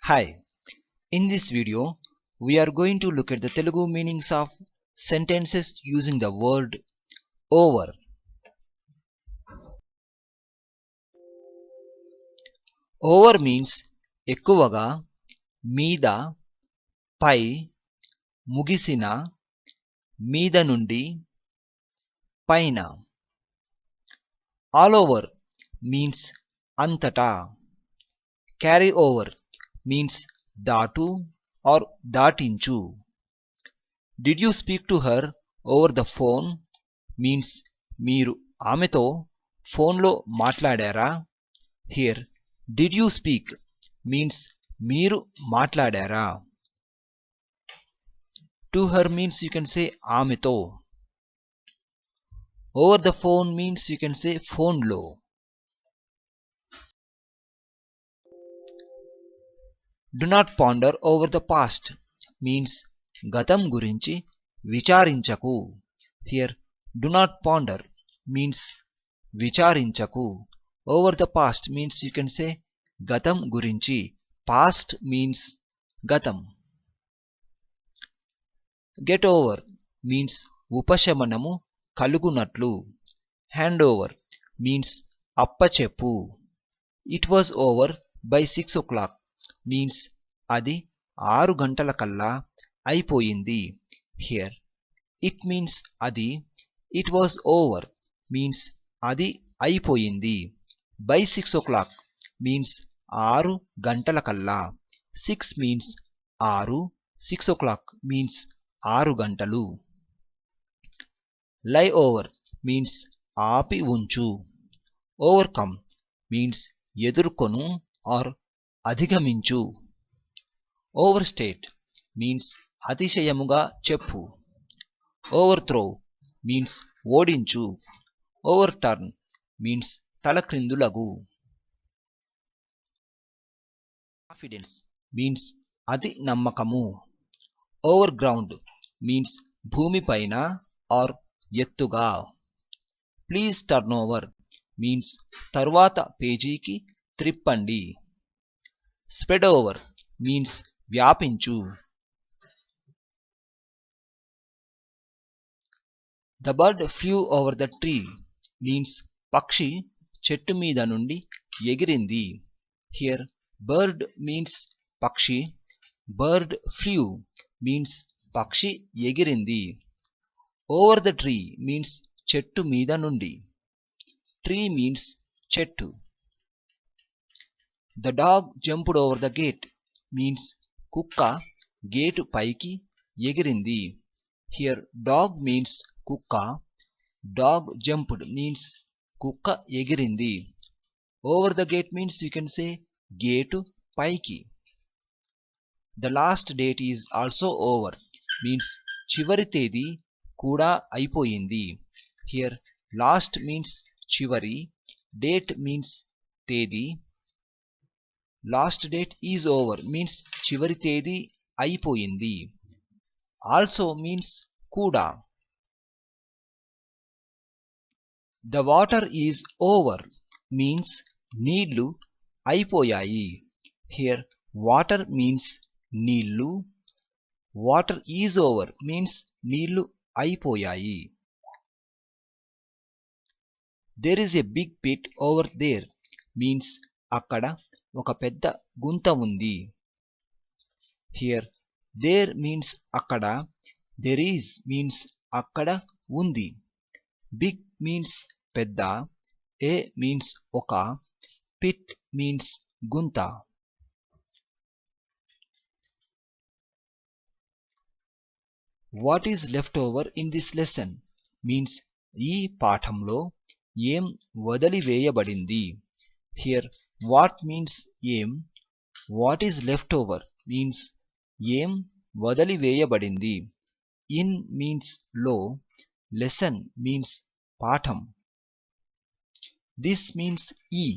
Hi, in this video we are going to look at the Telugu meanings of sentences using the word over. Over means ఎక్కువగా, మీద, పై, ముగిసిన, మీద నుండి, పైన. All over means అంతటా. Carry over means దాటు or దాటించు. Did you speak to her over the phone means మీరు ఆమెతో ఫోన్లో మాట్లాడారా. Here did you speak means మీరు మాట్లాడారా. To her means you can say ఆమెతో. Over the phone means you can say ఫోన్లో. Do not ponder over the past means గతం గురించి విచారించకు. Here do not ponder means విచారించకు. Over the past means you can say గతం గురించి. Past means గతం. Get over means ఉపశమనము కలుగునట్లు. Hand over means అప్పచెప్పు. It was over by 6 o'clock means అది 6 గంటలకల్లా అయిపోయింది. Here it means అది. It was over means అది అయిపోయింది. By 6 o'clock means 6 గంటలకల్లా. 6 means 6. 6 o'clock means 6 గంటలు. Lie over means ఆపి ఉంచు. Overcome means ఎదుర్కొను or అధిగమించు. Overstate means అతిశయముగా చెప్పు. Overthrow means ఓడించు. Overturn means తలక్రిందులగు. Confidence means అతి నమ్మకము. Overground means భూమిపైన or ఎత్తుగా. Please turn over means తరువాత పేజీకి త్రిప్పండి. Spread over means వ్యాపించు. The bird flew over the tree means పక్షి చెట్టు మీద నుండి ఎగిరింది. Here bird means పక్షి. Bird flew means పక్షి ఎగిరింది. Over the tree means చెట్టు మీద నుండి. Tree means చెట్టు. The dog jumped over the gate means కుక్క గేటు పైకి ఎగిరింది. Here dog means కుక్క. Dog jumped means కుక్క ఎగిరింది. Over the gate means you can say gate పైకి. The last date is also over means చివరి తేదీ కూడా అయిపోయింది. Here last means చివరి. Date means తేదీ. Last date is over means చివరి తేదీ అయిపోయింది. Also means కూడా. The water is over means నీళ్లు అయిపోయాయి. Here water means నీళ్లు. Water is over means నీళ్లు అయిపోయాయి. There is a big pit over there means అక్కడ ఒక పెద్ద గుంత ఉంది. Here there means అక్కడ. There is means అక్కడ ఉంది. Big means పెద్ద. A means ఒక. Pit means గుంత. What is left over in this lesson means ఈ పాఠంలో ఏం వదిలివేయబడింది. Here what means ఏం. What is left over means ఏం వదిలివేయబడింది. In means లో. Lesson means పాఠం. This means ఈ.